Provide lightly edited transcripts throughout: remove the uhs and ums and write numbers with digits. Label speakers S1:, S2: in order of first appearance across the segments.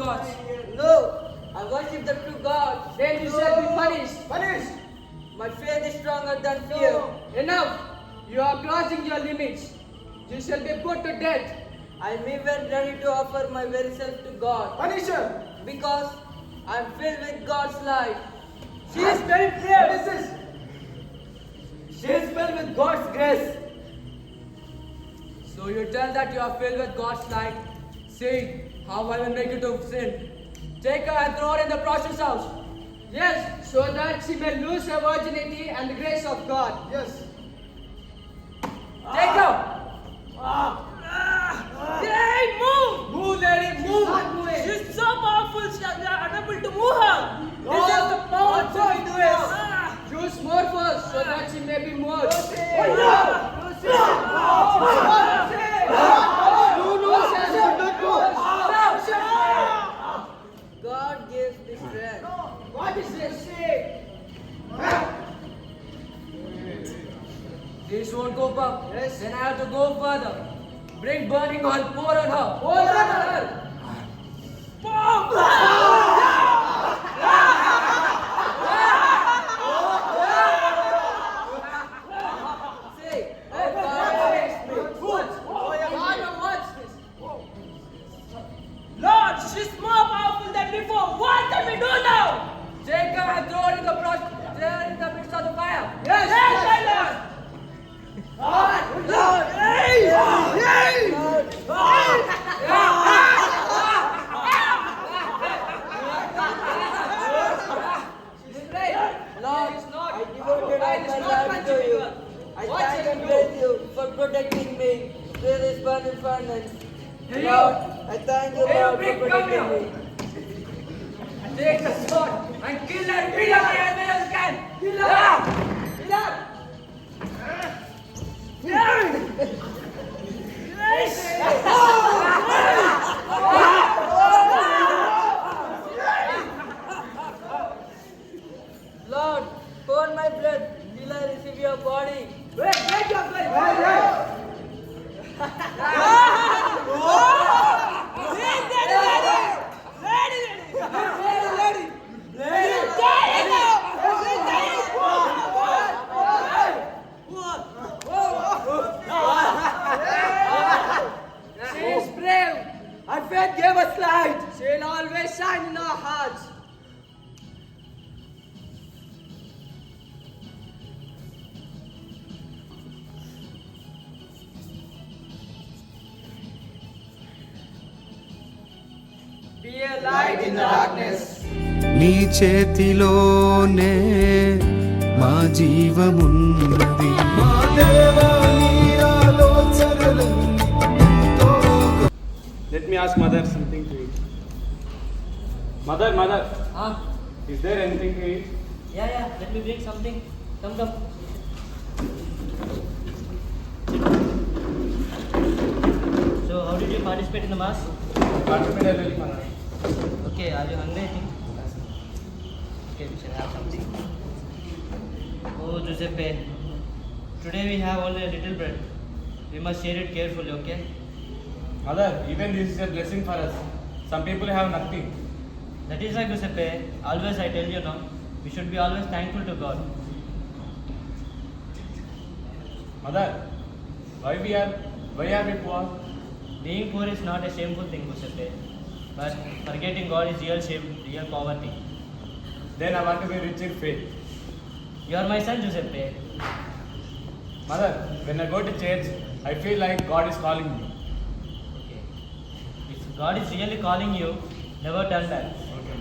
S1: gods.
S2: No, I worship the true God.
S1: Then you shall be punished.
S3: Punish!
S2: My faith is stronger than fear.
S1: Enough! You are crossing your limits. You shall be put to death.
S2: I am even ready to offer my very self to God
S3: Punish her!
S2: because I am filled with God's light.
S1: She is very brave.
S3: What is this?
S2: She is filled with God's grace.
S1: So you tell that you are filled with God's light. See how I will make you to sin. Take her and throw her in the process house. Yes, so that she may lose her virginity and the grace of God.
S3: Yes.
S1: Take her! Hey, move! Move, lady, move!
S2: She's so powerful, we are unable to move her.
S1: This is the power of God. Use more force so that she may be moved.
S2: God gives the strength.
S1: What is this? This won't go up.
S2: Yes.
S1: Then I have to go further. Bring burning oil, pour on her. Pour on her.
S2: See, how God makes me.
S1: Lord, she's more powerful than before. What can we do now? Take her and throw her in the midst of the fire. Yes, my Lord.
S2: Lord, I devoted all my life to you. I thank and praise you for protecting me through this burning furnace.
S1: Hey,
S2: Lord, I thank you,
S1: Hey,
S2: Lord,
S1: big
S2: for
S1: come
S2: protecting
S1: here.
S2: me.
S1: Take the sword and kill her immediately as well as you can. Kill her. Kill her.
S2: Lord, pour my blood till I receive your body.
S1: Break your blood. She is brave. Her faith gave us light. She will always shine in our hearts. Be a light in the darkness.
S4: నీ చేతిలోనే మా జీవమున్నది మా దేవా నీ ఆలోచనలన్నీ ఎంతో
S5: Let me ask mother something to eat. Mother,
S1: Huh?
S5: is there anything to eat?
S2: Yeah, let me bring something. Come.
S6: So, how did you participate in the mass?
S5: Participate really, mother.
S6: Okay, are you hungry? I think. Okay, we shall have something. Oh, Giuseppe, today we have only a little bread. We must share it carefully, okay?
S5: Mother, even this is a blessing for us. Some people have nothing.
S6: That is why, Giuseppe, always I tell you now, we should be always thankful to God.
S5: Mother, why are we poor?
S6: Being poor is not a shameful thing, Giuseppe, but forgetting God is real shame, real poverty.
S5: Then I want to be rich in faith.
S6: You are my son, Giuseppe.
S5: Mother, when I go to church, I feel like God is calling me.
S6: Okay. If God is really calling you, never turn back.
S5: Okay.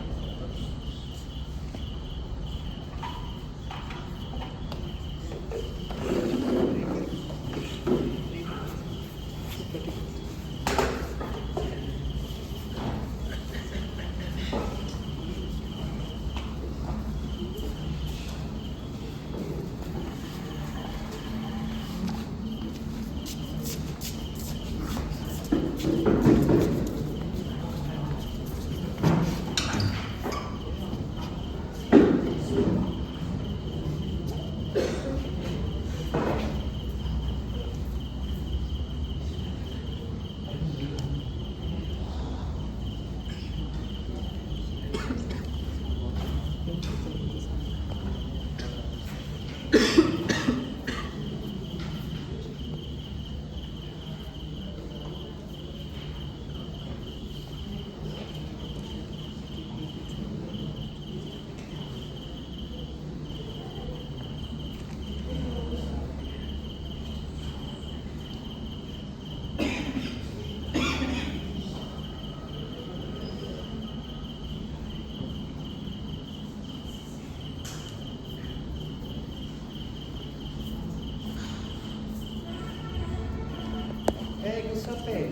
S2: Giuseppe.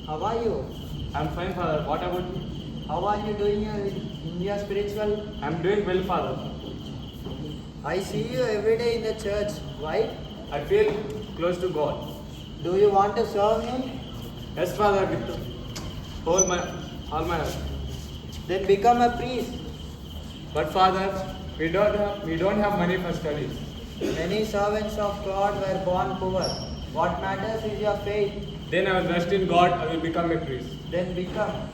S2: How are you?
S5: I'm fine, Father. What about you?
S2: How are you doing in your spiritual?
S5: I'm doing well, Father.
S2: I see you every day in the church. Why?
S5: I feel close to God.
S2: Do you want to serve Him?
S5: Yes, Father, with all my heart.
S2: Then become a priest.
S5: But Father, we don't have money for studies.
S2: Many servants of God were born poor. What matters is your faith.
S5: Then I will trust in God. I will become a priest.
S2: Then become.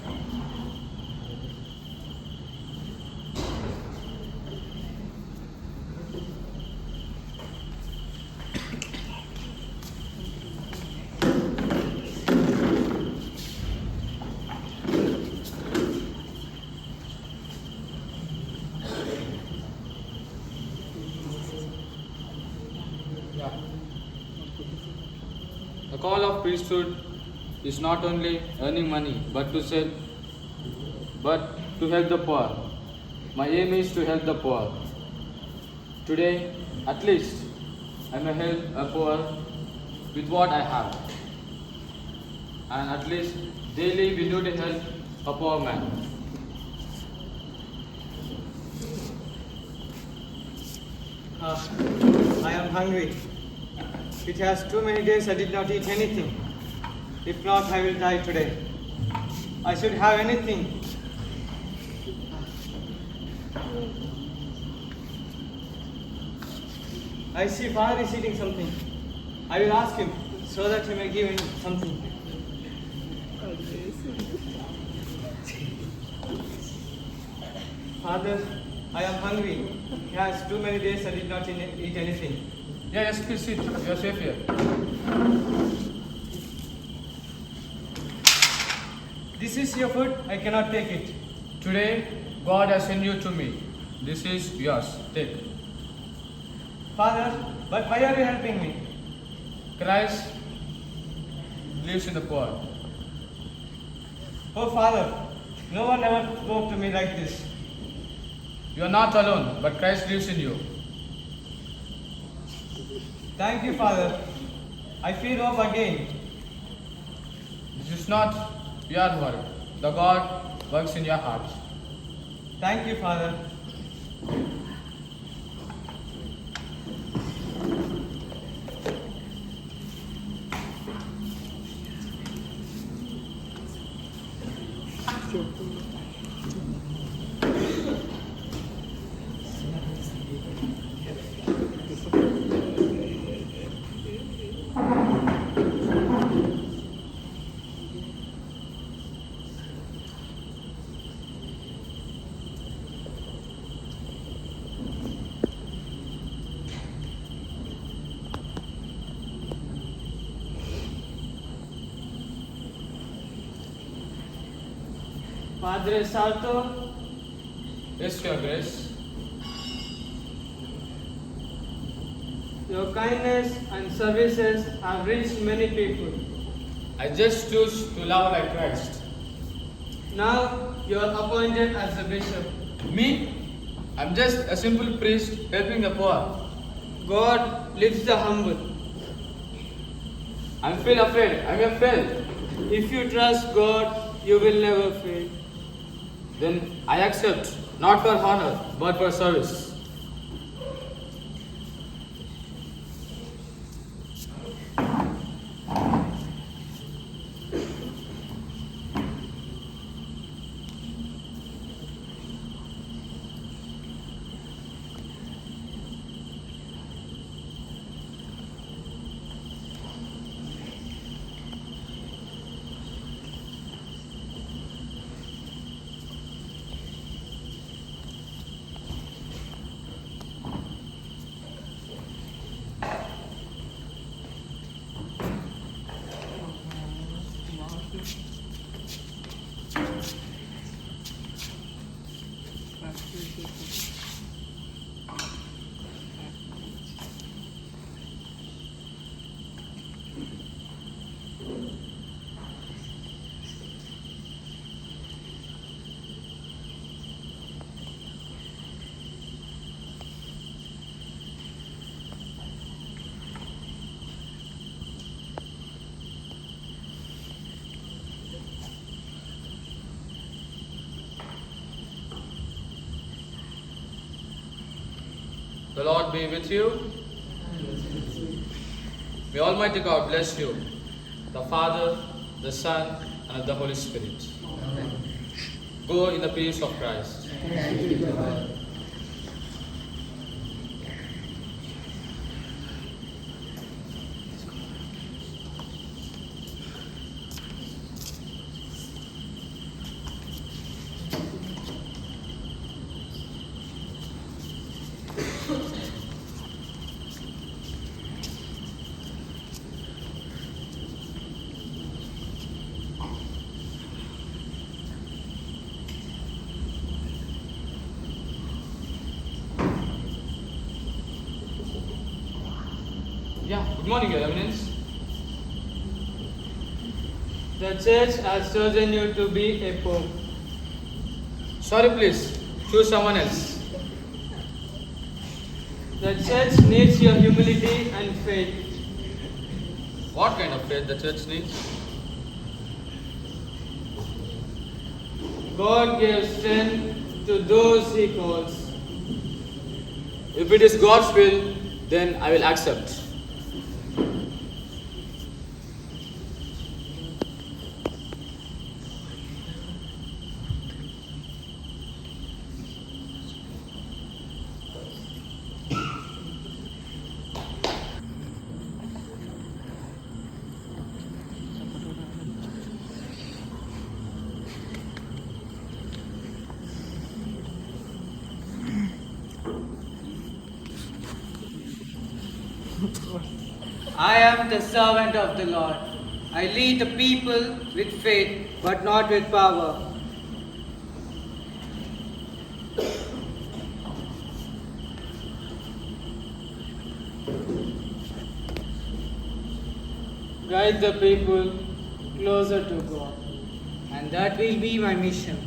S3: The call of priesthood is not only earning money, but to help the poor. My aim is to help the poor. Today, at least, I may help a poor with what I have. And at least daily we do to help a poor man.
S7: I am hungry. It has too many days I did not eat anything. If not, I will die today. I should have anything. I see Father is eating something. I will ask him so that he may give me something. Father, I am hungry. It has too many days I did not eat anything.
S3: Yeah, yes, please sit. You are safe here.
S7: This is your food. I cannot take it.
S3: Today, God has sent you to me. This is yours. Take.
S7: Father, but why are you helping me?
S3: Christ lives in the poor.
S7: Oh, Father, no one ever spoke to me like this.
S3: You are not alone, but Christ lives in you.
S7: Thank you, Father. I feel hope again.
S3: This is not your work. The God works in your heart.
S7: Thank you, Father. Padre Salto,
S3: Yes, your grace.
S7: your kindness and services have reached many people.
S3: I just choose to love like Christ.
S7: Now you are appointed as a bishop.
S3: Me? I'm just a simple priest helping the poor.
S7: God lifts the humble.
S3: I feel afraid. I may fail.
S7: If you trust God, you will never fail.
S3: Then I accept, not for honor, but for service. The Lord be with you. May Almighty God bless you, the Father, the Son, and the Holy Spirit. Go in the peace of Christ. Yeah, good morning, Your Eminence.
S7: The church has chosen you to be a pope.
S3: Sorry, please. Choose someone else.
S7: The church needs your humility and faith.
S3: What kind of faith the church needs?
S7: God gives strength to those He calls.
S3: If it is God's will, then I will accept.
S2: I am the servant of the Lord. I lead the people with faith, but not with power.
S7: Guide the people closer to God.
S2: And that will be my mission.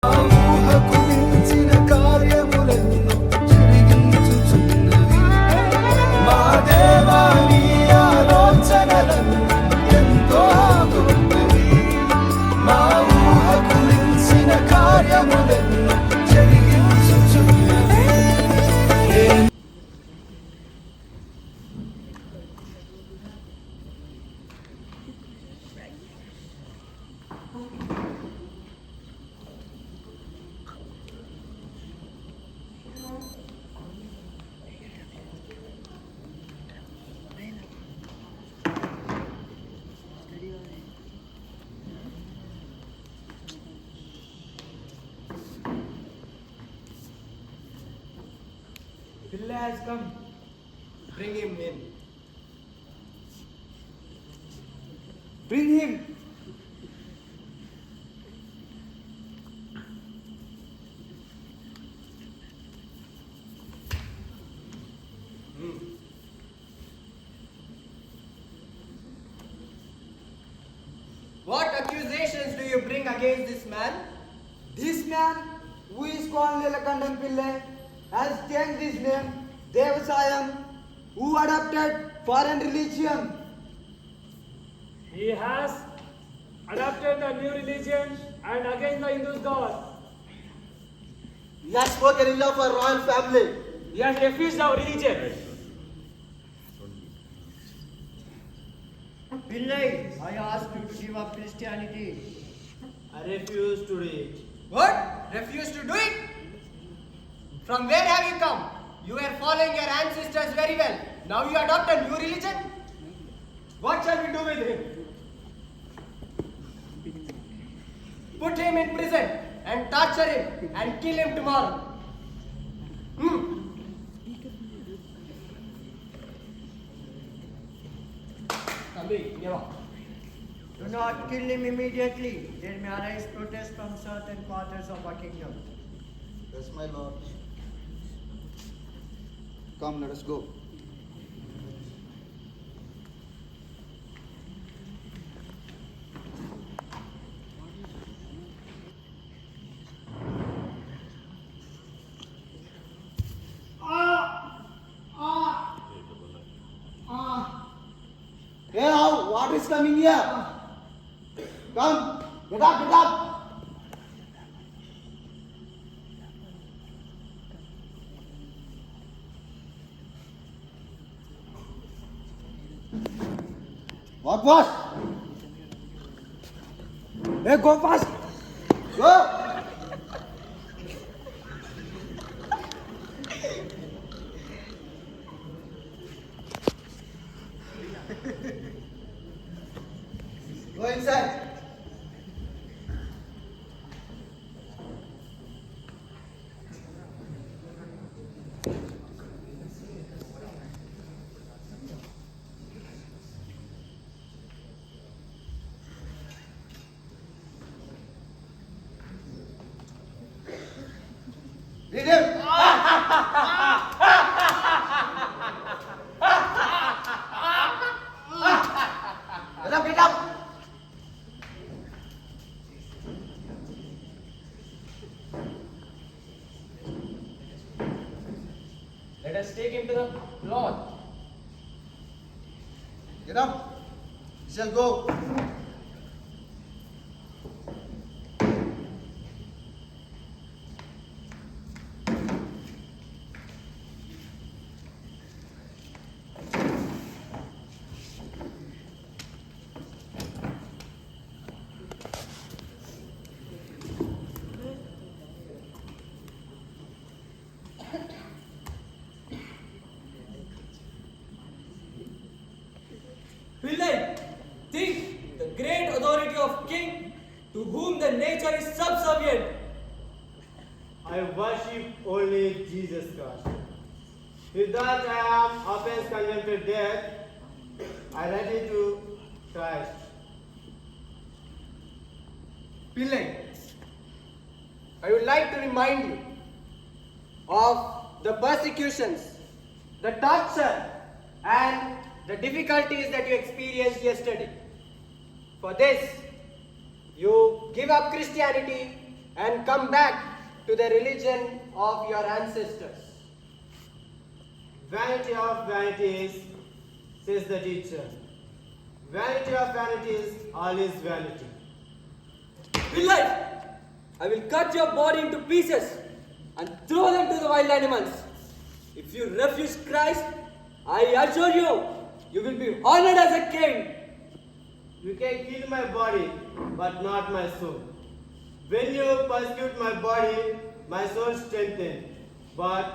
S4: ఊహకు మించిన కార్యములెన్నో జరిగించుచున్నవి. మా దేవా నీ ఆలోచనలన్నీ ఎంతో గొప్పవి. మా ఊహకు మించిన కార్యములెన్నో జరిగించుచున్నవి.
S7: Pilla has come.
S2: Bring him in.
S7: Bring him.
S2: What accusations do you bring against this man?
S8: This man, who is called Nilakandam Pillai, has changed his name, Devasayam, who adopted foreign religion.
S9: He has adopted the new religion and against the Hindu's God.
S8: He has spoken ill of our royal family.
S9: He has refused our religion.
S6: Pillai, I ask you to give up Christianity.
S2: I refuse to do it.
S1: What? Refuse to do it? From where have you come? You were following your ancestors very well. Now you adopt a new religion? What shall we do with him? Put him in prison and torture him and kill him tomorrow.
S6: Do not kill him immediately. There may arise protests from certain quarters of our kingdom.
S8: Yes, my lord. Come, let us go. Water is coming here. Come, get up, get up. Walk fast. Hey, go fast. Go. Go inside. Read him. Get up, get up.
S1: Let us take him to the Lord.
S8: Get up. We shall go.
S1: Pilate, think the great authority of king to whom the nature is subservient.
S7: I worship only Jesus Christ. With that I am offense condemned to death, I ready to Christ.
S1: Pilate, I would like to remind you of the persecutions, the torture, and the difficulties that you experienced yesterday. For this, you give up Christianity and come back to the religion of your ancestors.
S7: Vanity of vanities, says the teacher. Vanity of vanities, all is vanity.
S1: Pilate, I will cut your body into pieces and throw them to the wild animals. If you refuse Christ, I assure you, you will be honored as a king.
S7: You can kill my body, but not my soul. When you persecute my body, my soul strengthened, but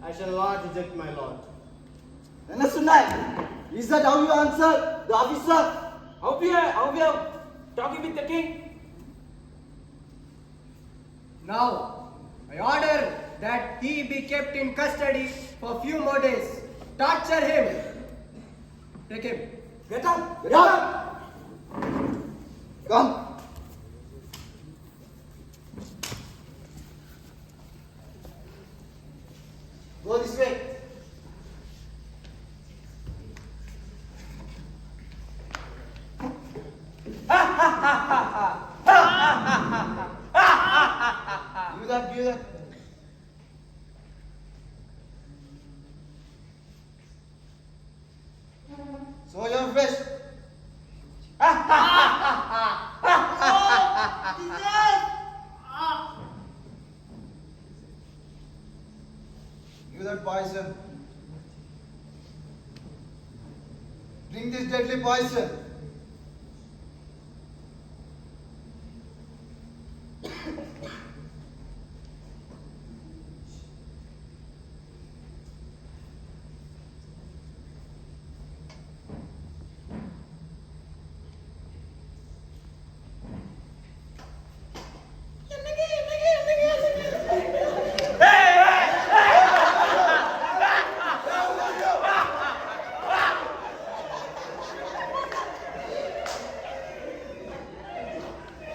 S7: I shall not reject my Lord.
S8: Understand? Is that how you answer the officer?
S1: How we are talking with the king? Now, I order that he be kept in custody for a few more days. Torture him. Take him.
S8: Get up, get up. Come. Go this way. Give that, give that. Show your face. Give that poison. Drink this deadly poison.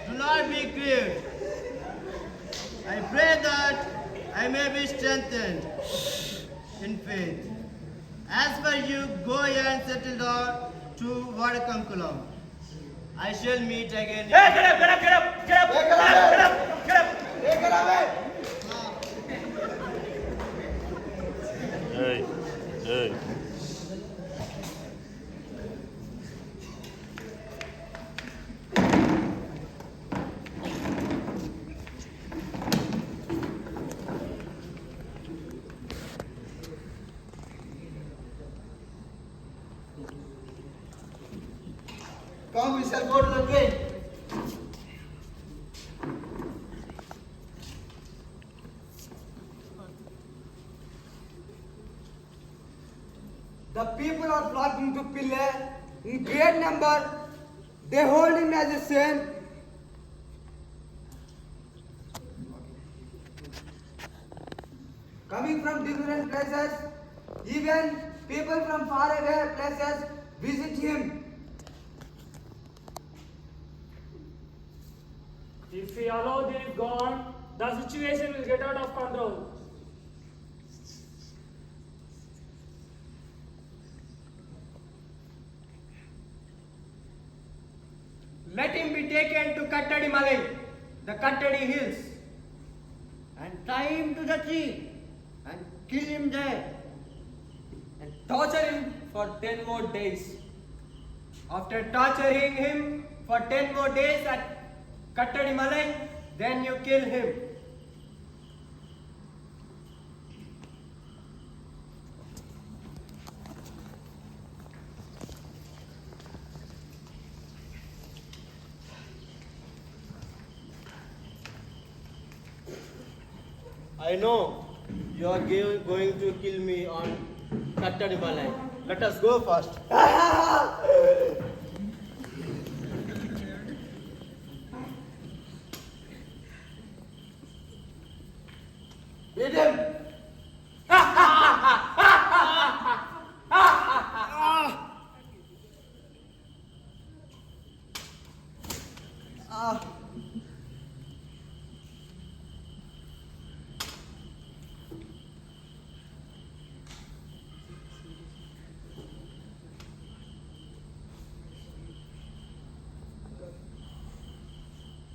S6: Do not be grieved. I pray that I may be strengthened in faith. As for you, go and settle down to Vadakankulam. I shall meet again.
S8: go to the gate. The people are flocking to Pillai in great number. They hold him as a saint. Coming from different places, even people from far away places visit him.
S9: If we allow this God, the situation will get out of control.
S1: Let him be taken to Kattadi Malai, the Kattadi hills,
S8: And tie him to the tree and kill him there.
S1: and torture him for 10 more days. After torturing him for 10 more days at Kattadi Malai, then you kill him.
S7: I know you are going to kill me on Kattadi Malai. Let us go first.
S8: Beat him.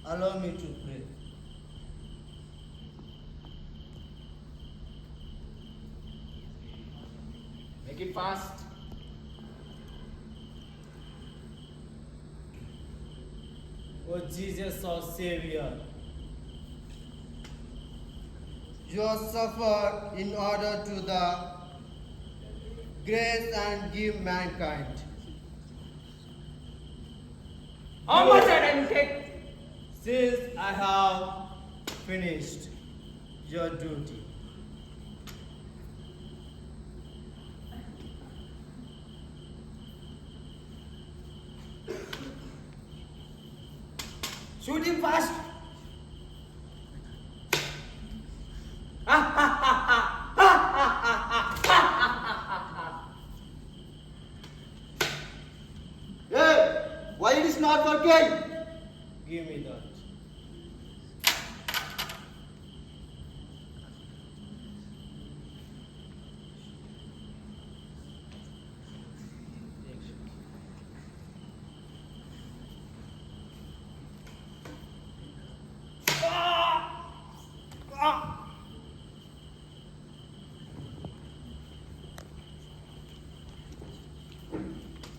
S2: Allow me to pray.
S3: Make it fast.
S7: O Jesus, our Savior,
S2: You have suffered in order to the grace and give mankind.
S1: How much I will take?
S7: since I have finished your duty.
S8: Shoot him fast. Hey, why it is not working?
S7: Give me that.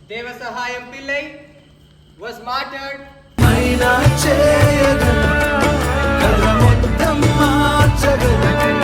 S1: Devasahayam Pillai was martyred
S4: అయినా చేయగలను కథ మొత్తం మార్చగలను